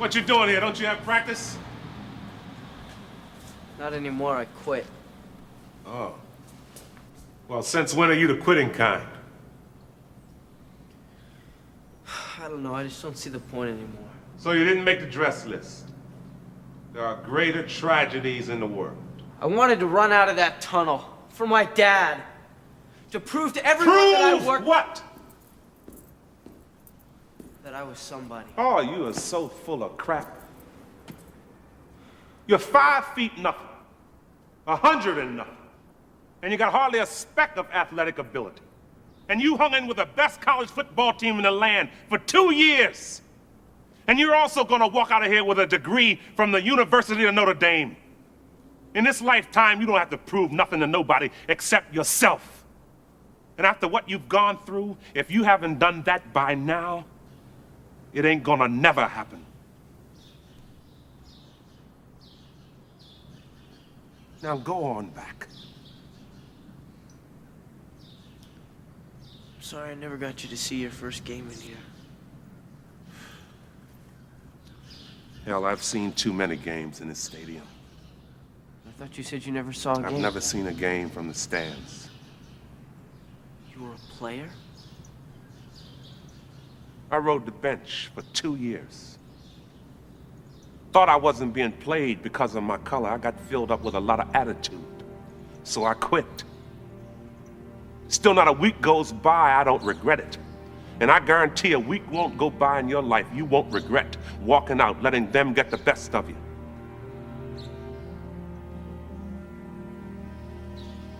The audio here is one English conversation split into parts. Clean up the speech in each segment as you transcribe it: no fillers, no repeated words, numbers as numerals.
What you doing here? Don't you have practice? Not anymore, I quit. Oh. Well, since when are you the quitting kind? I don't know, I just don't see the point anymore. So you didn't make the dress list. There are greater tragedies in the world. I wanted to run out of that tunnel for my dad. To prove to everyone that I worked... What? That I was somebody. Oh, you are so full of crap. You're 5 feet nothing, 100 and nothing, and you got hardly a speck of athletic ability. And you hung in with the best college football team in the land for 2 years. And you're also gonna walk out of here with a degree from the University of Notre Dame. In this lifetime, you don't have to prove nothing to nobody except yourself. And after what you've gone through, if you haven't done that by now, it ain't gonna never happen. Now go on back. Sorry I never got you to see your first game in here. Hell, I've seen too many games in this stadium. I thought you said you never saw a game. I've never seen a game from the stands. You were a player? I rode the bench for 2 years. Thought I wasn't being played because of my color. I got filled up with a lot of attitude. So I quit. Still not a week goes by, I don't regret it. And I guarantee a week won't go by in your life you won't regret walking out, letting them get the best of you.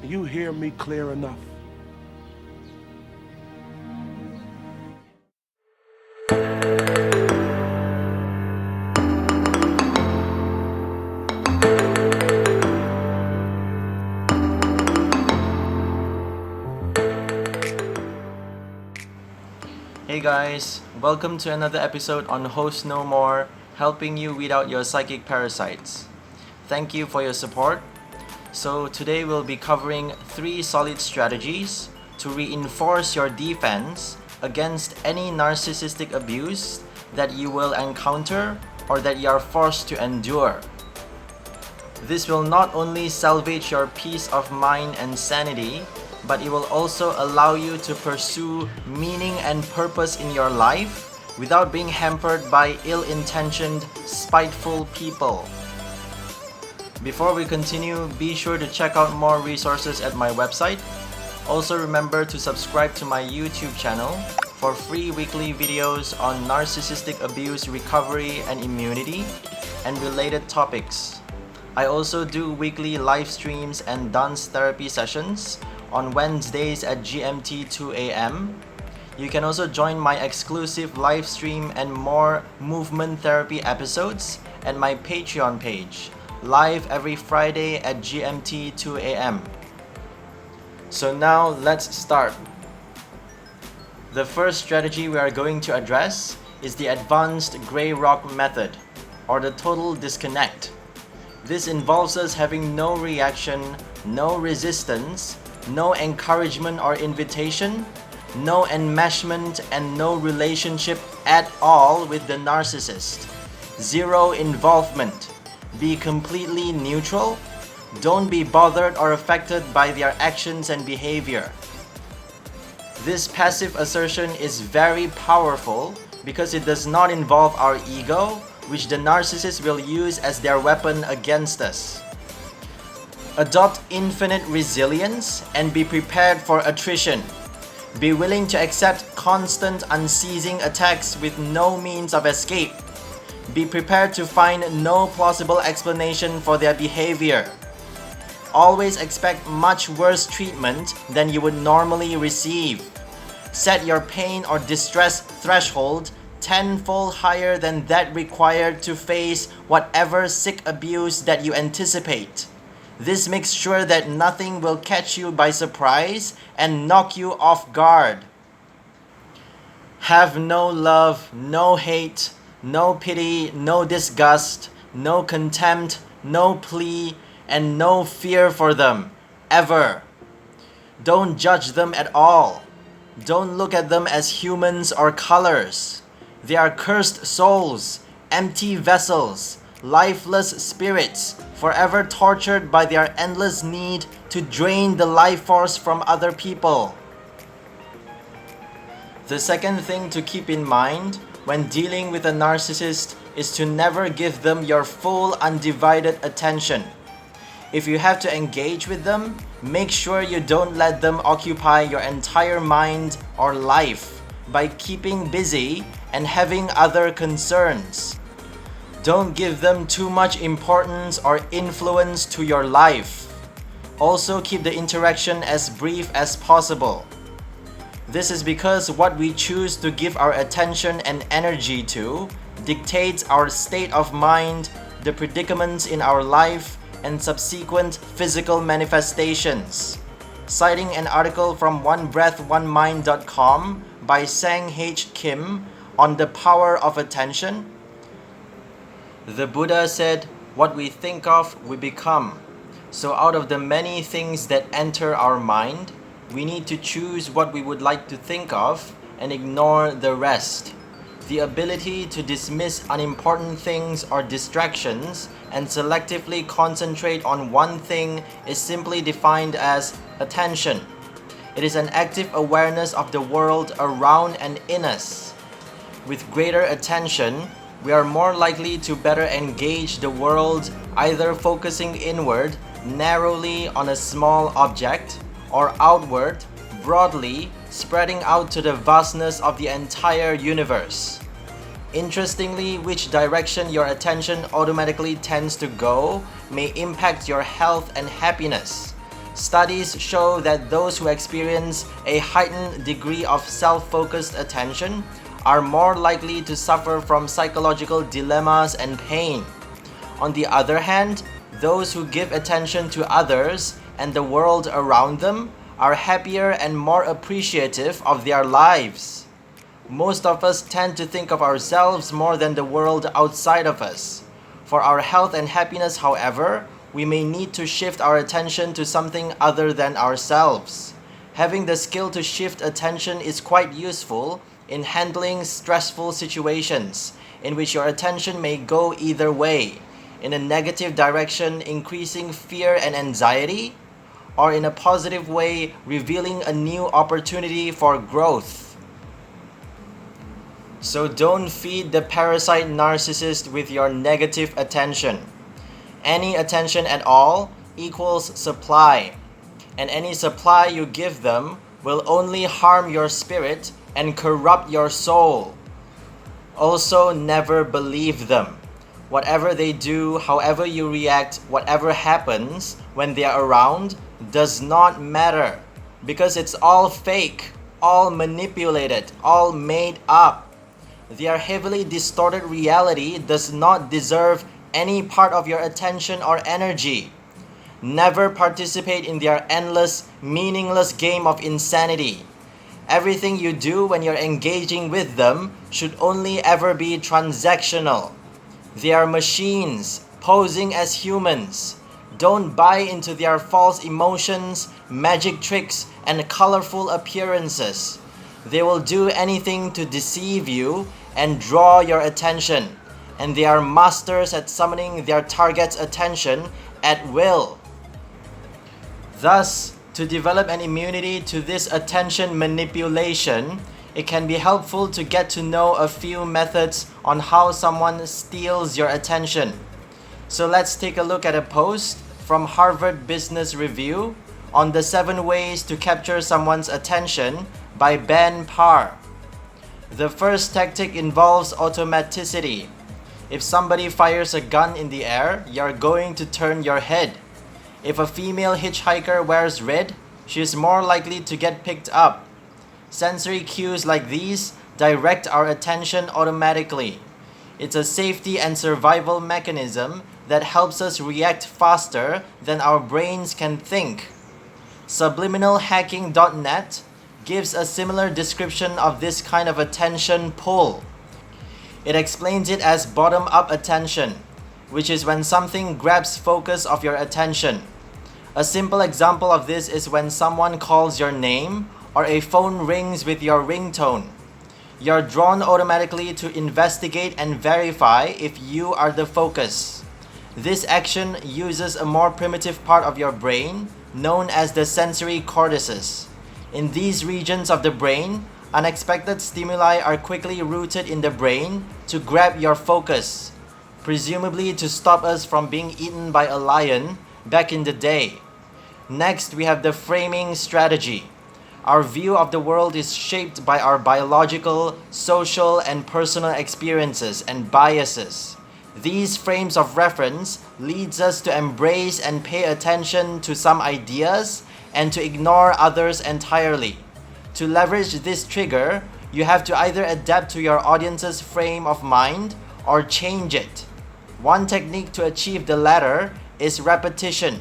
You hear me clear enough? Hey guys, welcome to another episode on Host No More, helping you weed out your psychic parasites. Thank you for your support. So today we'll be covering 3 solid strategies to reinforce your defense against any narcissistic abuse that you will encounter or that you are forced to endure. This will not only salvage your peace of mind and sanity, but it will also allow you to pursue meaning and purpose in your life without being hampered by ill-intentioned, spiteful people. Before we continue, be sure to check out more resources at my website. Also remember to subscribe to my YouTube channel for free weekly videos on narcissistic abuse recovery and immunity and related topics. I also do weekly live streams and dance therapy sessions on Wednesdays at GMT 2 a.m. You can also join my exclusive live stream and more movement therapy episodes at my Patreon page, live every Friday at GMT 2 a.m. So now let's start. The first strategy we are going to address is the advanced gray rock method, or the total disconnect. This involves us having no reaction, no resistance, no encouragement or invitation, no enmeshment, and no relationship at all with the narcissist. Zero involvement. Be completely neutral. Don't be bothered or affected by their actions and behavior. This passive assertion is very powerful because it does not involve our ego, which the narcissist will use as their weapon against us. Adopt infinite resilience and be prepared for attrition. Be willing to accept constant, unceasing attacks with no means of escape. Be prepared to find no plausible explanation for their behavior. Always expect much worse treatment than you would normally receive. Set your pain or distress threshold tenfold higher than that required to face whatever sick abuse that you anticipate. This makes sure that nothing will catch you by surprise and knock you off guard. Have no love, no hate, no pity, no disgust, no contempt, no plea, and no fear for them, ever. Don't judge them at all. Don't look at them as humans or colors. They are cursed souls, empty vessels, lifeless spirits, forever tortured by their endless need to drain the life force from other people. The second thing to keep in mind when dealing with a narcissist is to never give them your full undivided attention. If you have to engage with them, make sure you don't let them occupy your entire mind or life by keeping busy and having other concerns. Don't give them too much importance or influence to your life. Also, keep the interaction as brief as possible. This is because what we choose to give our attention and energy to dictates our state of mind, the predicaments in our life, and subsequent physical manifestations. Citing an article from onebreath1mind.com by Sang H. Kim on the power of attention, the Buddha said, "What we think of, we become." So out of the many things that enter our mind, we need to choose what we would like to think of and ignore the rest. The ability to dismiss unimportant things or distractions and selectively concentrate on one thing is simply defined as attention. It is an active awareness of the world around and in us. With greater attention, we are more likely to better engage the world, either focusing inward, narrowly on a small object, or outward, broadly, spreading out to the vastness of the entire universe. Interestingly, which direction your attention automatically tends to go may impact your health and happiness. Studies show that those who experience a heightened degree of self-focused attention are more likely to suffer from psychological dilemmas and pain. On the other hand, those who give attention to others and the world around them are happier and more appreciative of their lives. Most of us tend to think of ourselves more than the world outside of us. For our health and happiness, however, we may need to shift our attention to something other than ourselves. Having the skill to shift attention is quite useful in handling stressful situations in which your attention may go either way, in a negative direction, increasing fear and anxiety, or in a positive way, revealing a new opportunity for growth. So don't feed the parasite narcissist with your negative attention. Any attention at all equals supply, and any supply you give them will only harm your spirit and corrupt your soul. Also, never believe them. Whatever they do, however you react, whatever happens when they are around does not matter, because it's all fake, all manipulated, all made up. Their heavily distorted reality does not deserve any part of your attention or energy. Never participate in their endless, meaningless game of insanity. Everything you do when you're engaging with them should only ever be transactional. They are machines, posing as humans. Don't buy into their false emotions, magic tricks, and colorful appearances. They will do anything to deceive you and draw your attention, and they are masters at summoning their target's attention at will. Thus, to develop an immunity to this attention manipulation, it can be helpful to get to know a few methods on how someone steals your attention. So let's take a look at a post from Harvard Business Review on the 7 ways to capture someone's attention by Ben Parr. The first tactic involves automaticity. If somebody fires a gun in the air, you're going to turn your head. If a female hitchhiker wears red, she is more likely to get picked up. Sensory cues like these direct our attention automatically. It's a safety and survival mechanism that helps us react faster than our brains can think. Subliminalhacking.net gives a similar description of this kind of attention pull. It explains it as bottom-up attention, which is when something grabs focus of your attention. A simple example of this is when someone calls your name or a phone rings with your ringtone. You're drawn automatically to investigate and verify if you are the focus. This action uses a more primitive part of your brain, known as the sensory cortices. In these regions of the brain, unexpected stimuli are quickly routed in the brain to grab your focus, presumably to stop us from being eaten by a lion back in the day. Next, we have the framing strategy. Our view of the world is shaped by our biological, social, and personal experiences and biases. These frames of reference leads us to embrace and pay attention to some ideas and to ignore others entirely. To leverage this trigger, you have to either adapt to your audience's frame of mind or change it. One technique to achieve the latter is repetition.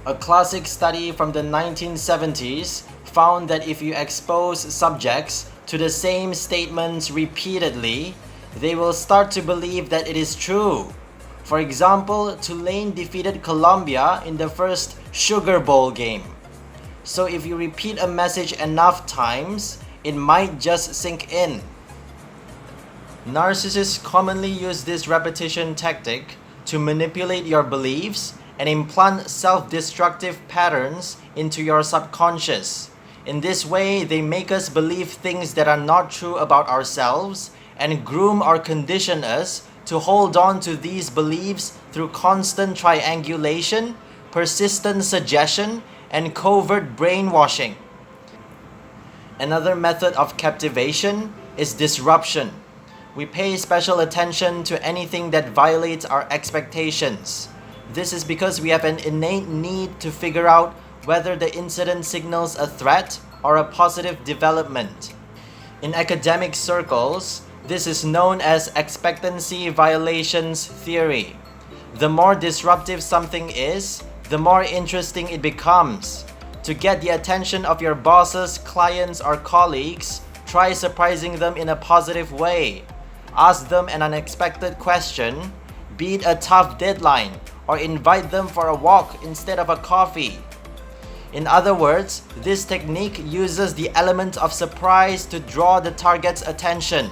A classic study from the 1970s found that if you expose subjects to the same statements repeatedly, they will start to believe that it is true. For example, Tulane defeated Colombia in the first Sugar Bowl game. So if you repeat a message enough times, it might just sink in. Narcissists commonly use this repetition tactic to manipulate your beliefs and implant self-destructive patterns into your subconscious. In this way, they make us believe things that are not true about ourselves and groom or condition us to hold on to these beliefs through constant triangulation, persistent suggestion, and covert brainwashing. Another method of captivation is disruption. We pay special attention to anything that violates our expectations. This is because we have an innate need to figure out whether the incident signals a threat or a positive development. In academic circles, this is known as expectancy violations theory. The more disruptive something is, the more interesting it becomes. To get the attention of your bosses, clients, or colleagues, try surprising them in a positive way. Ask them an unexpected question, beat a tough deadline, or invite them for a walk instead of a coffee. In other words, this technique uses the element of surprise to draw the target's attention.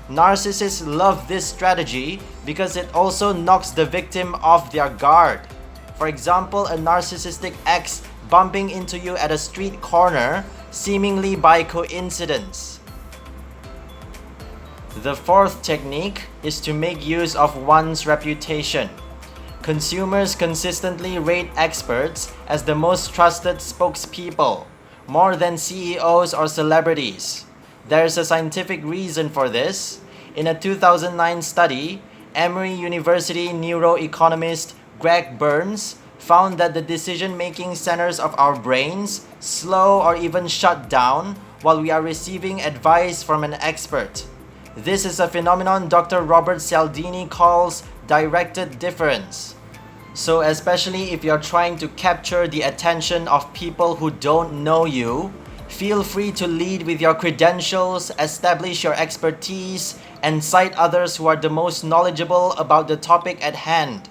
Narcissists love this strategy because it also knocks the victim off their guard. For example, a narcissistic ex bumping into you at a street corner, seemingly by coincidence. The fourth technique is to make use of one's reputation. Consumers consistently rate experts as the most trusted spokespeople, more than CEOs or celebrities. There is a scientific reason for this. In a 2009 study, Emory University neuroeconomist Greg Burns found that the decision-making centers of our brains slow or even shut down while we are receiving advice from an expert. This is a phenomenon Dr. Robert Cialdini calls directed difference. So especially if you're trying to capture the attention of people who don't know you, feel free to lead with your credentials, establish your expertise, and cite others who are the most knowledgeable about the topic at hand.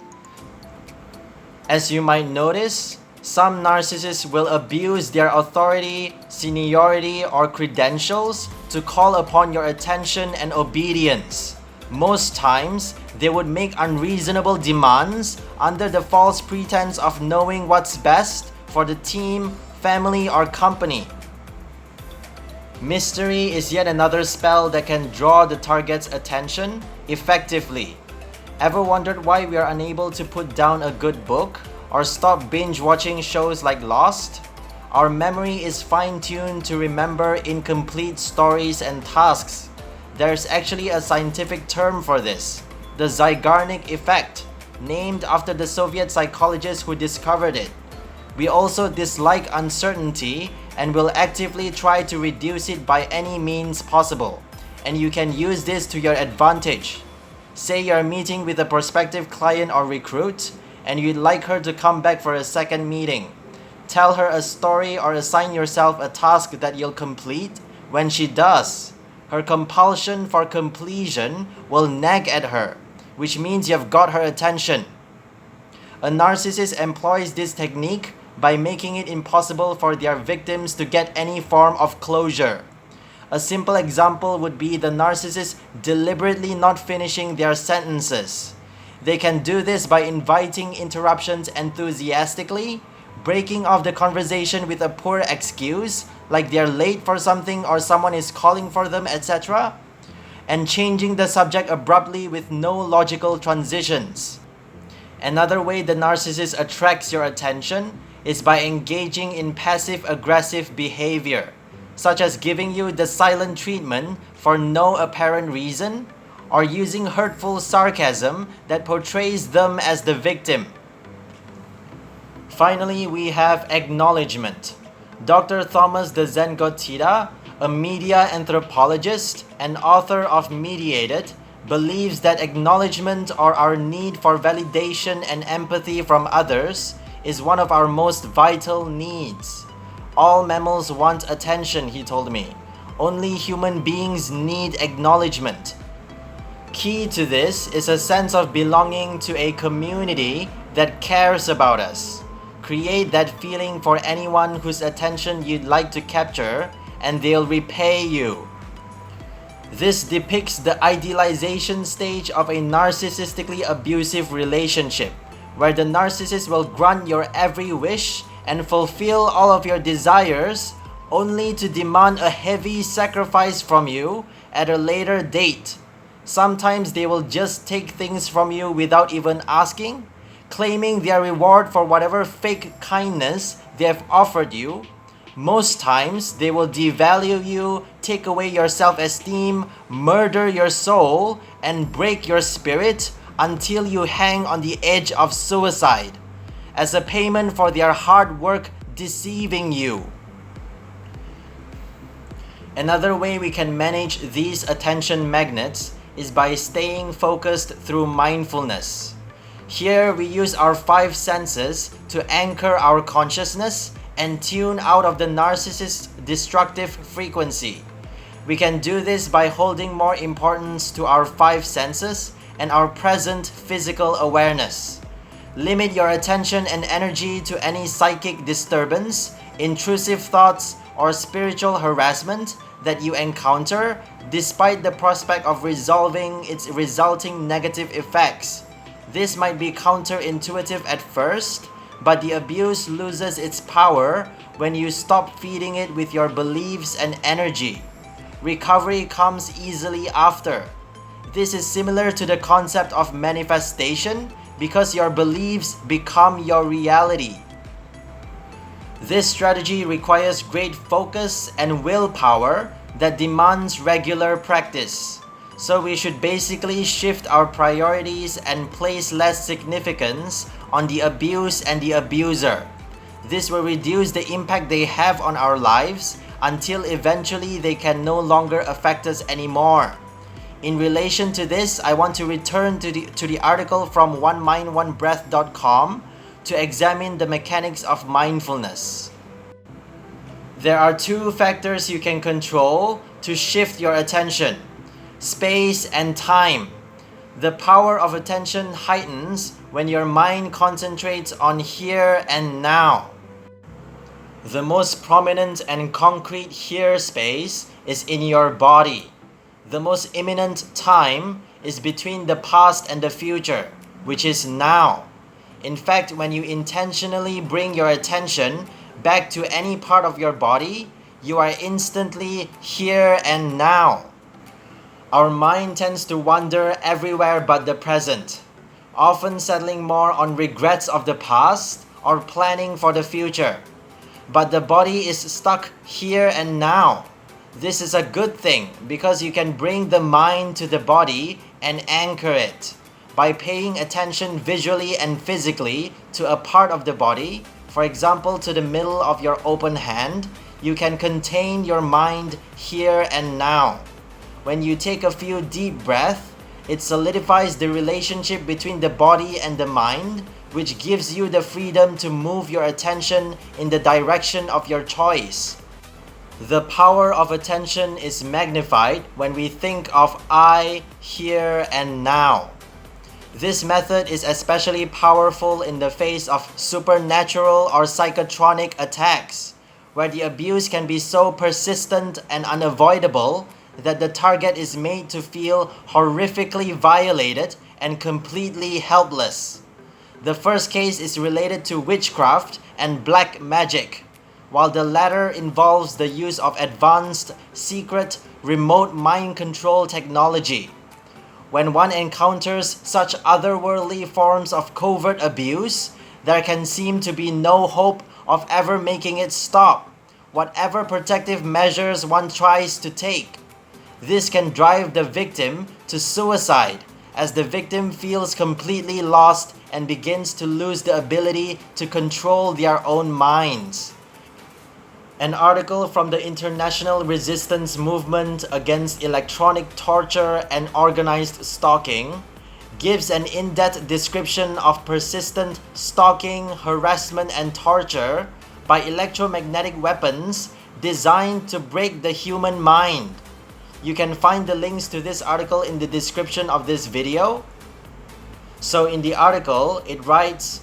As you might notice, some narcissists will abuse their authority, seniority, or credentials to call upon your attention and obedience. Most times, they would make unreasonable demands under the false pretense of knowing what's best for the team, family, or company. Mystery is yet another spell that can draw the target's attention effectively. Ever wondered why we are unable to put down a good book or stop binge watching shows like Lost? Our memory is fine-tuned to remember incomplete stories and tasks. There's actually a scientific term for this, the Zeigarnik effect, named after the Soviet psychologist who discovered it. We also dislike uncertainty and will actively try to reduce it by any means possible. And you can use this to your advantage. Say you're meeting with a prospective client or recruit, and you'd like her to come back for a second meeting. Tell her a story or assign yourself a task that you'll complete when she does. Her compulsion for completion will nag at her, which means you've got her attention. A narcissist employs this technique by making it impossible for their victims to get any form of closure. A simple example would be the narcissist deliberately not finishing their sentences. They can do this by inviting interruptions enthusiastically, breaking off the conversation with a poor excuse, like they're late for something or someone is calling for them, etc., and changing the subject abruptly with no logical transitions. Another way the narcissist attracts your attention is by engaging in passive-aggressive behavior, such as giving you the silent treatment for no apparent reason, or using hurtful sarcasm that portrays them as the victim. Finally, we have acknowledgement. Dr. Thomas de Zengottida, a media anthropologist and author of Mediated, believes that acknowledgement or our need for validation and empathy from others is one of our most vital needs. All mammals want attention, he told me. Only human beings need acknowledgement. Key to this is a sense of belonging to a community that cares about us. Create that feeling for anyone whose attention you'd like to capture, and they'll repay you. This depicts the idealization stage of a narcissistically abusive relationship, where the narcissist will grant your every wish and fulfill all of your desires, only to demand a heavy sacrifice from you at a later date. Sometimes they will just take things from you without even asking, claiming their reward for whatever fake kindness they have offered you. Most times, they will devalue you, take away your self-esteem, murder your soul, and break your spirit until you hang on the edge of suicide, as a payment for their hard work deceiving you. Another way we can manage these attention magnets is by staying focused through mindfulness. Here, we use our 5 senses to anchor our consciousness and tune out of the narcissist's destructive frequency. We can do this by holding more importance to our 5 senses and our present physical awareness. Limit your attention and energy to any psychic disturbance, intrusive thoughts, or spiritual harassment that you encounter, despite the prospect of resolving its resulting negative effects. This might be counterintuitive at first, but the abuse loses its power when you stop feeding it with your beliefs and energy. Recovery comes easily after. This is similar to the concept of manifestation because your beliefs become your reality. This strategy requires great focus and willpower that demands regular practice. So we should basically shift our priorities and place less significance on the abuse and the abuser. This will reduce the impact they have on our lives until eventually they can no longer affect us anymore. In relation to this, I want to return to the article from onemindonebreath.com to examine the mechanics of mindfulness. There are 2 factors you can control to shift your attention: space and time. The power of attention heightens when your mind concentrates on here and now. The most prominent and concrete here space is in your body. The most imminent time is between the past and the future, which is now. In fact, when you intentionally bring your attention back to any part of your body, you are instantly here and now. Our mind tends to wander everywhere but the present, often settling more on regrets of the past or planning for the future. But the body is stuck here and now. This is a good thing because you can bring the mind to the body and anchor it. By paying attention visually and physically to a part of the body, for example to the middle of your open hand, you can contain your mind here and now. When you take a few deep breaths, it solidifies the relationship between the body and the mind, which gives you the freedom to move your attention in the direction of your choice. The power of attention is magnified when we think of I, here, and now. This method is especially powerful in the face of supernatural or psychotronic attacks, where the abuse can be so persistent and unavoidable that the target is made to feel horrifically violated and completely helpless. The first case is related to witchcraft and black magic, while the latter involves the use of advanced, secret, remote mind control technology. When one encounters such otherworldly forms of covert abuse, there can seem to be no hope of ever making it stop, whatever protective measures one tries to take. This can drive the victim to suicide, as the victim feels completely lost and begins to lose the ability to control their own minds. An article from the International Resistance Movement Against Electronic Torture and Organized Stalking gives an in-depth description of persistent stalking, harassment, and torture by electromagnetic weapons designed to break the human mind. You can find the links to this article in the description of this video. So in the article, it writes,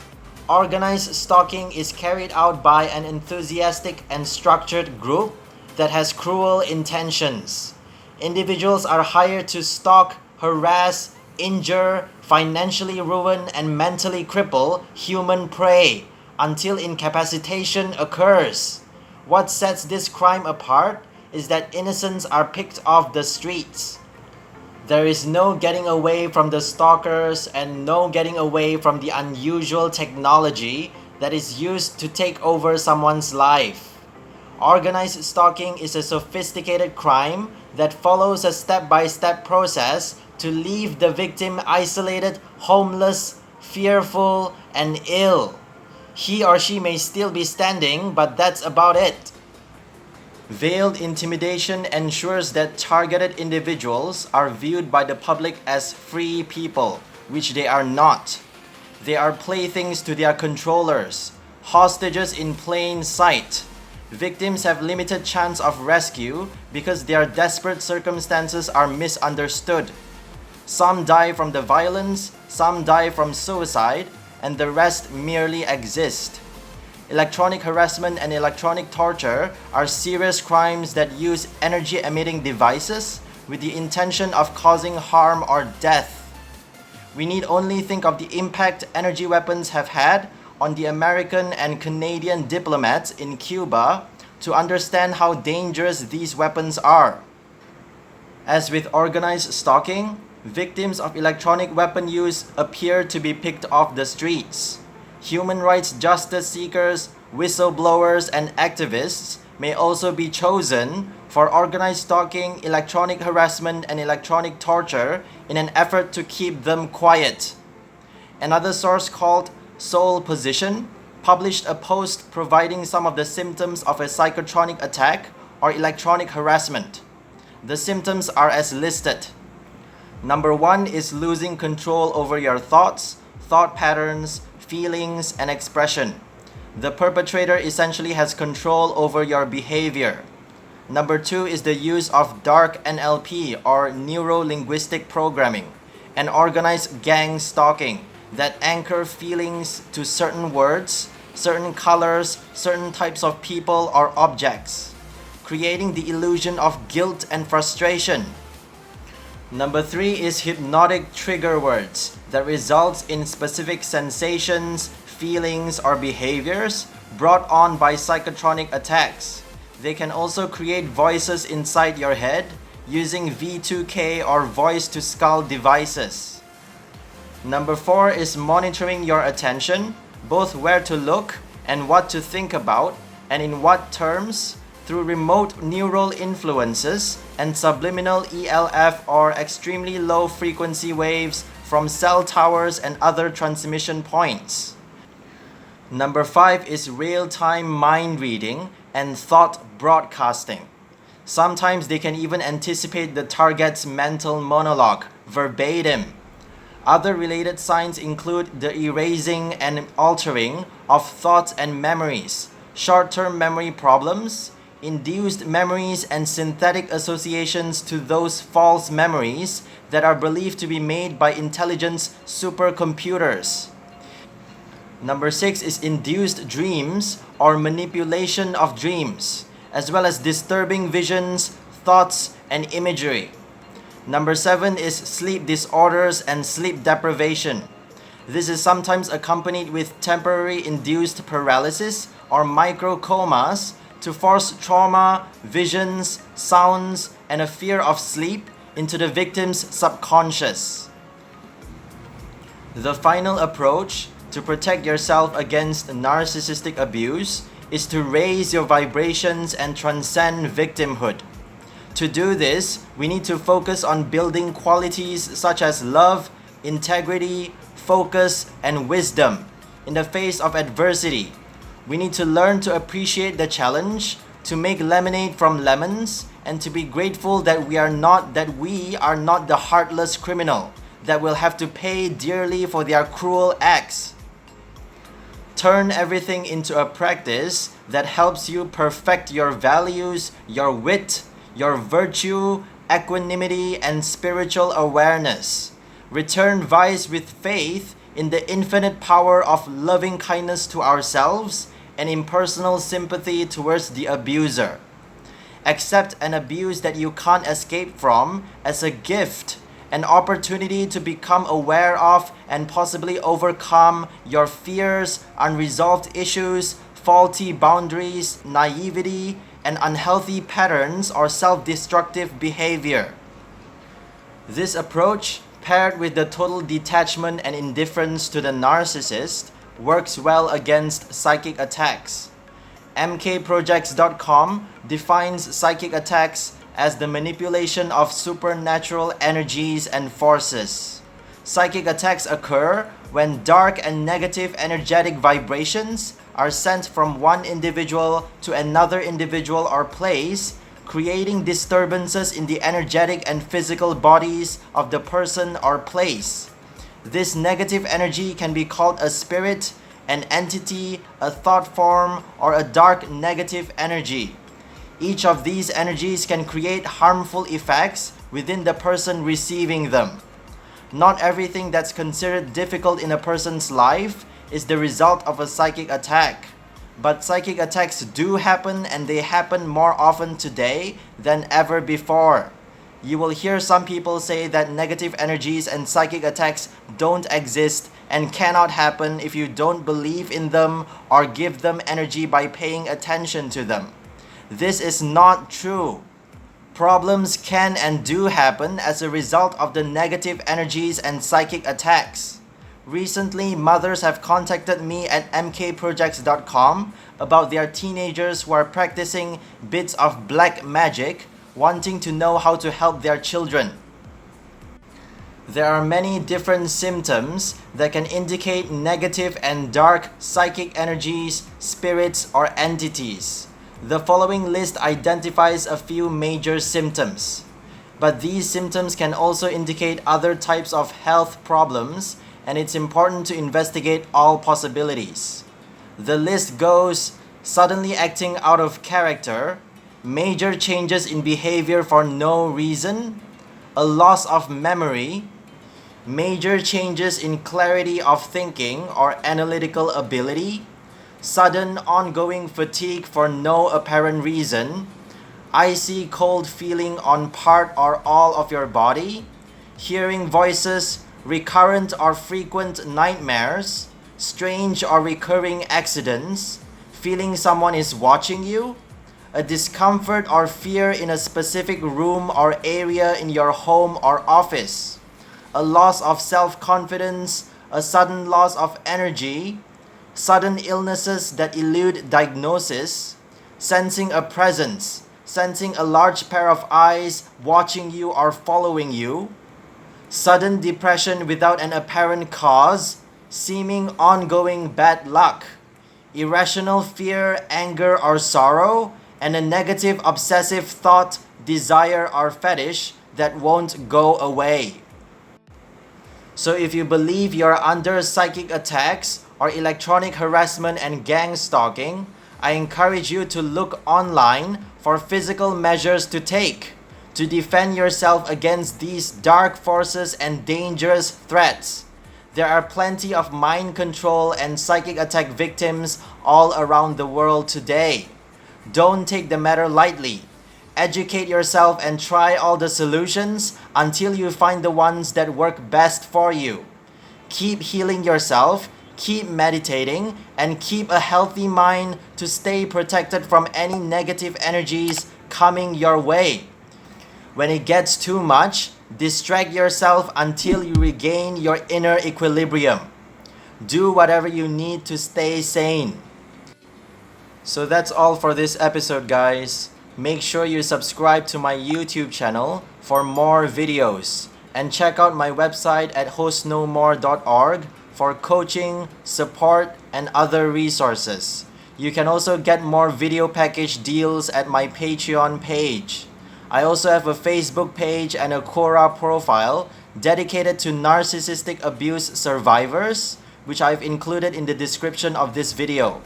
organized stalking is carried out by an enthusiastic and structured group that has cruel intentions. Individuals are hired to stalk, harass, injure, financially ruin, and mentally cripple human prey until incapacitation occurs. What sets this crime apart is that innocents are picked off the streets. There is no getting away from the stalkers and no getting away from the unusual technology that is used to take over someone's life. Organized stalking is a sophisticated crime that follows a step-by-step process to leave the victim isolated, homeless, fearful, and ill. He or she may still be standing, but that's about it. Veiled intimidation ensures that targeted individuals are viewed by the public as free people, which they are not. They are playthings to their controllers, hostages in plain sight. Victims have limited chance of rescue because their desperate circumstances are misunderstood. Some die from the violence, some die from suicide, and the rest merely exist. Electronic harassment and electronic torture are serious crimes that use energy-emitting devices with the intention of causing harm or death. We need only think of the impact energy weapons have had on the American and Canadian diplomats in Cuba to understand how dangerous these weapons are. As with organized stalking, victims of electronic weapon use appear to be picked off the streets. Human rights justice seekers, whistleblowers, and activists may also be chosen for organized stalking, electronic harassment, and electronic torture in an effort to keep them quiet. Another source called Soul Position published a post providing some of the symptoms of a psychotronic attack or electronic harassment. The symptoms are as listed. Number 1 is losing control over your thoughts, thought patterns, feelings, and expression. The perpetrator essentially has control over your behavior. Number 2 is the use of dark NLP or neuro-linguistic programming and organized gang stalking that anchor feelings to certain words, certain colors, certain types of people or objects, creating the illusion of guilt and frustration. Number 3 is hypnotic trigger words that results in specific sensations, feelings, or behaviors brought on by psychotronic attacks. They can also create voices inside your head using V2K or voice-to-skull devices. Number 4 is monitoring your attention, both where to look and what to think about, and in what terms, through remote neural influences and subliminal ELF or extremely low frequency waves from cell towers and other transmission points. Number 5 is real-time mind reading and thought broadcasting. Sometimes they can even anticipate the target's mental monologue verbatim. Other related signs include the erasing and altering of thoughts and memories, short-term memory problems, induced memories, and synthetic associations to those false memories that are believed to be made by intelligence supercomputers. Number 6 is induced dreams or manipulation of dreams, as well as disturbing visions, thoughts, and imagery. Number 7 is sleep disorders and sleep deprivation. This is sometimes accompanied with temporary induced paralysis or microcomas to force trauma, visions, sounds, and a fear of sleep into the victim's subconscious. The final approach to protect yourself against narcissistic abuse is to raise your vibrations and transcend victimhood. To do this, we need to focus on building qualities such as love, integrity, focus, and wisdom in the face of adversity. We need to learn to appreciate the challenge, to make lemonade from lemons, and to be grateful that we are not the heartless criminal that will have to pay dearly for their cruel acts. Turn everything into a practice that helps you perfect your values, your wit, your virtue, equanimity, and spiritual awareness. Return vice with faith in the infinite power of loving kindness to ourselves and impersonal sympathy towards the abuser. Accept an abuse that you can't escape from as a gift, an opportunity to become aware of and possibly overcome your fears, unresolved issues, faulty boundaries, naivety, and unhealthy patterns or self-destructive behavior. This approach, paired with the total detachment and indifference to the narcissist, works well against psychic attacks. mkprojects.com defines psychic attacks as the manipulation of supernatural energies and forces. Psychic attacks occur when dark and negative energetic vibrations are sent from one individual to another individual or place, creating disturbances in the energetic and physical bodies of the person or place. This negative energy can be called a spirit, an entity, a thought form, or a dark negative energy. Each of these energies can create harmful effects within the person receiving them. Not everything that's considered difficult in a person's life is the result of a psychic attack. But psychic attacks do happen, and they happen more often today than ever before. You will hear some people say that negative energies and psychic attacks don't exist and cannot happen if you don't believe in them or give them energy by paying attention to them. This is not true. Problems can and do happen as a result of the negative energies and psychic attacks. Recently, mothers have contacted me at mkprojects.com about their teenagers who are practicing bits of black magic, wanting to know how to help their children. There are many different symptoms that can indicate negative and dark psychic energies, spirits, or entities. The following list identifies a few major symptoms, but these symptoms can also indicate other types of health problems, and it's important to investigate all possibilities. The list goes: suddenly acting out of character, major changes in behavior for no reason, a loss of memory, major changes in clarity of thinking or analytical ability, sudden ongoing fatigue for no apparent reason, icy cold feeling on part or all of your body, hearing voices, recurrent or frequent nightmares, strange or recurring accidents, feeling someone is watching you, a discomfort or fear in a specific room or area in your home or office, a loss of self-confidence, a sudden loss of energy, sudden illnesses that elude diagnosis, sensing a presence, sensing a large pair of eyes watching you or following you, sudden depression without an apparent cause, seeming ongoing bad luck, irrational fear, anger, or sorrow, and a negative obsessive thought, desire, or fetish that won't go away. So if you believe you're under psychic attacks or electronic harassment and gang stalking, I encourage you to look online for physical measures to take to defend yourself against these dark forces and dangerous threats. There are plenty of mind control and psychic attack victims all around the world today. Don't take the matter lightly. Educate yourself and try all the solutions until you find the ones that work best for you. Keep healing yourself, keep meditating, and keep a healthy mind to stay protected from any negative energies coming your way. When it gets too much, distract yourself until you regain your inner equilibrium. Do whatever you need to stay sane. So that's all for this episode, guys. Make sure you subscribe to my YouTube channel for more videos. And check out my website at hostnomore.org for coaching, support, and other resources. You can also get more video package deals at my Patreon page. I also have a Facebook page and a Quora profile dedicated to narcissistic abuse survivors, which I've included in the description of this video.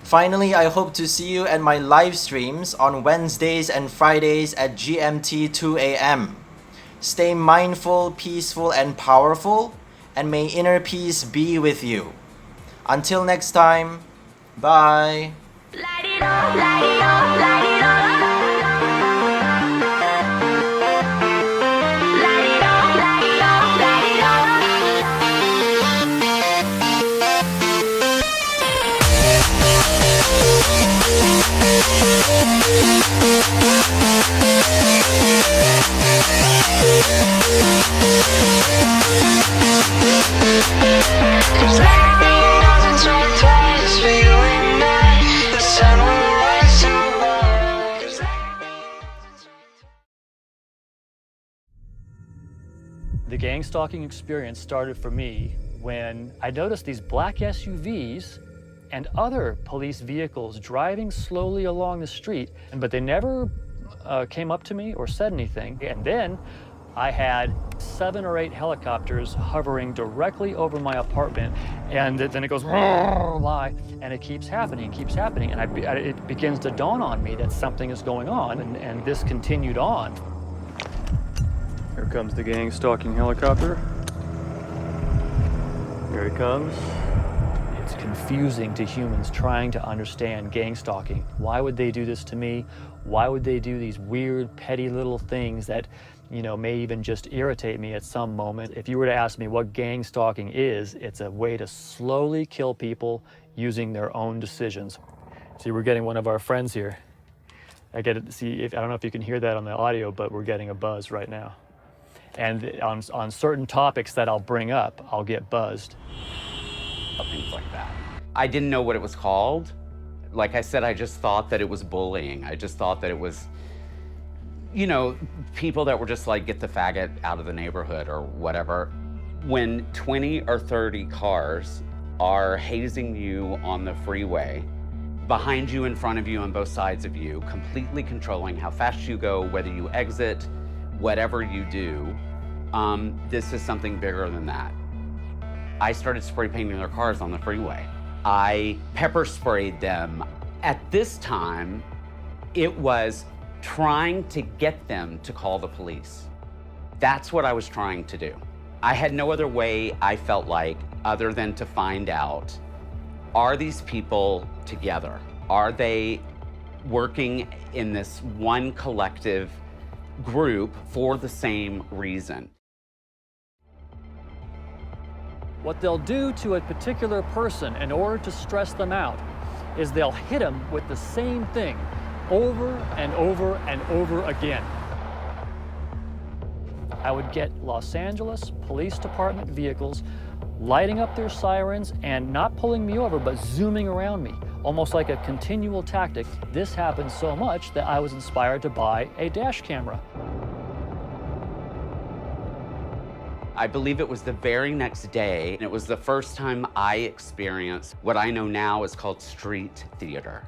Finally, I hope to see you at my live streams on Wednesdays and Fridays at GMT 2 a.m. Stay mindful, peaceful, and powerful, and may inner peace be with you. Until next time, bye! Light it up, light it up, light it up. Light it up, light it up, light it The gang stalking experience started for me when I noticed these black SUVs and other police vehicles driving slowly along the street, but they never came up to me or said anything. And then I had 7 or 8 helicopters hovering directly over my apartment, and then it goes by, and it keeps happening, and it begins to dawn on me that something is going on, and this continued on. Here comes the gang stalking helicopter. Here he comes. It's confusing to humans trying to understand gang stalking. Why would they do this to me? Why would they do these weird, petty little things that, may even just irritate me at some moment? If you were to ask me what gang stalking is, it's a way to slowly kill people using their own decisions. See, we're getting one of our friends here. I don't know if you can hear that on the audio, but we're getting a buzz right now. And on certain topics that I'll bring up, I'll get buzzed. Things like that. I didn't know what it was called. Like I said, I just thought that it was bullying. I just thought that it was, people that were just like, get the faggot out of the neighborhood or whatever. When 20 or 30 cars are hazing you on the freeway, behind you, in front of you, on both sides of you, completely controlling how fast you go, whether you exit, whatever you do, this is something bigger than that. I started spray painting their cars on the freeway. I pepper sprayed them. At this time, it was trying to get them to call the police. That's what I was trying to do. I had no other way, I felt like, other than to find out, are these people together? Are they working in this one collective group for the same reason? What they'll do to a particular person in order to stress them out is they'll hit them with the same thing over and over and over again. I would get Los Angeles Police Department vehicles lighting up their sirens and not pulling me over, but zooming around me, almost like a continual tactic. This happened so much that I was inspired to buy a dash camera. I believe it was the very next day, and it was the first time I experienced what I know now is called street theater.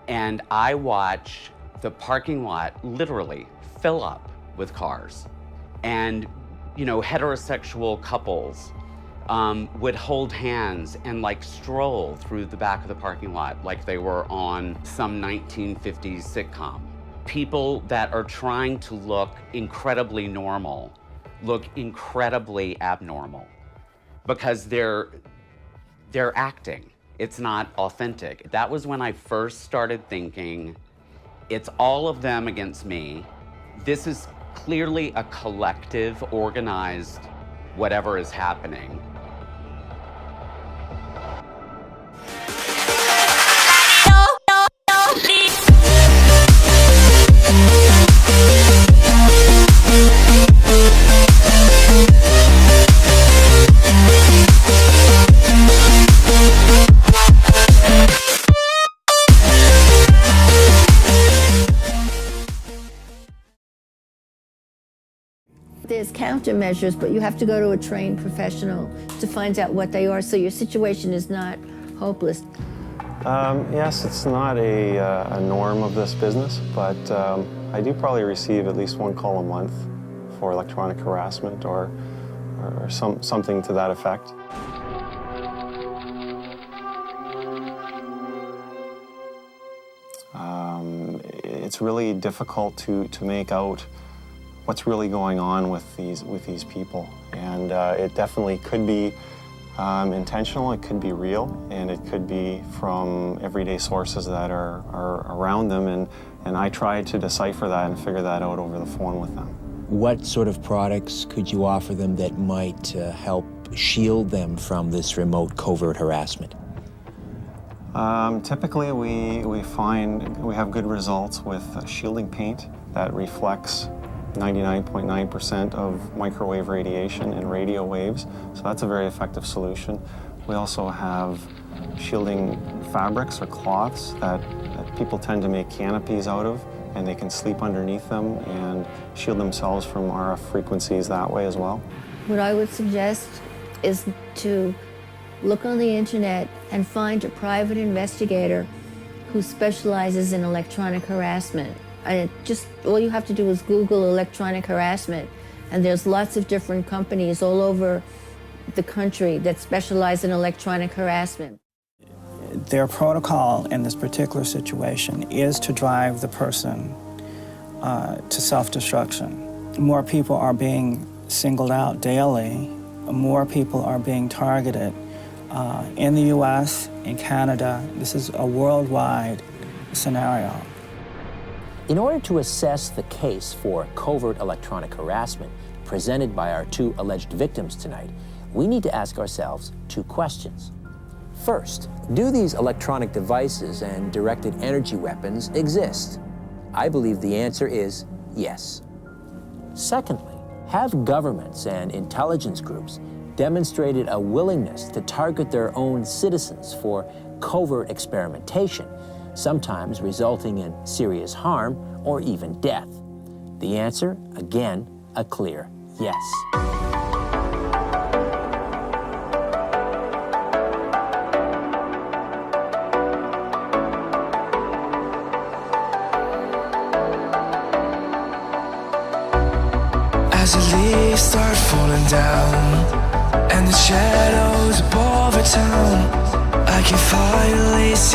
And I watched the parking lot literally fill up with cars. And, heterosexual couples would hold hands and stroll through the back of the parking lot like they were on some 1950s sitcom. People that are trying to look incredibly normal look incredibly abnormal. because they're acting. It's not authentic. That was when I first started thinking, it's all of them against me. This is clearly a collective, organized, whatever is happening. There's countermeasures, but you have to go to a trained professional to find out what they are, so your situation is not hopeless. Yes, it's not a norm of this business, but I do probably receive at least one call a month for electronic harassment or something to that effect. It's really difficult to make out what's really going on with these people, and it definitely could be intentional, it could be real, and it could be from everyday sources that are around them, and I try to decipher that and figure that out over the phone with them. What sort of products could you offer them that might help shield them from this remote covert harassment? Typically we find we have good results with shielding paint that reflects 99.9% of microwave radiation and radio waves, so that's a very effective solution. We also have shielding fabrics or cloths that people tend to make canopies out of, and they can sleep underneath them and shield themselves from RF frequencies that way as well. What I would suggest is to look on the internet and find a private investigator who specializes in electronic harassment. And all you have to do is Google electronic harassment, and there's lots of different companies all over the country that specialize in electronic harassment. Their protocol in this particular situation is to drive the person to self-destruction. More people are being singled out daily. More people are being targeted in the US, in Canada. This is a worldwide scenario. In order to assess the case for covert electronic harassment presented by our two alleged victims tonight, we need to ask ourselves two questions. First, do these electronic devices and directed energy weapons exist? I believe the answer is yes. Secondly, have governments and intelligence groups demonstrated a willingness to target their own citizens for covert experimentation, sometimes resulting in serious harm or even death? The answer, again, a clear yes. As the leaves start falling down and the shadows above the town, I can finally see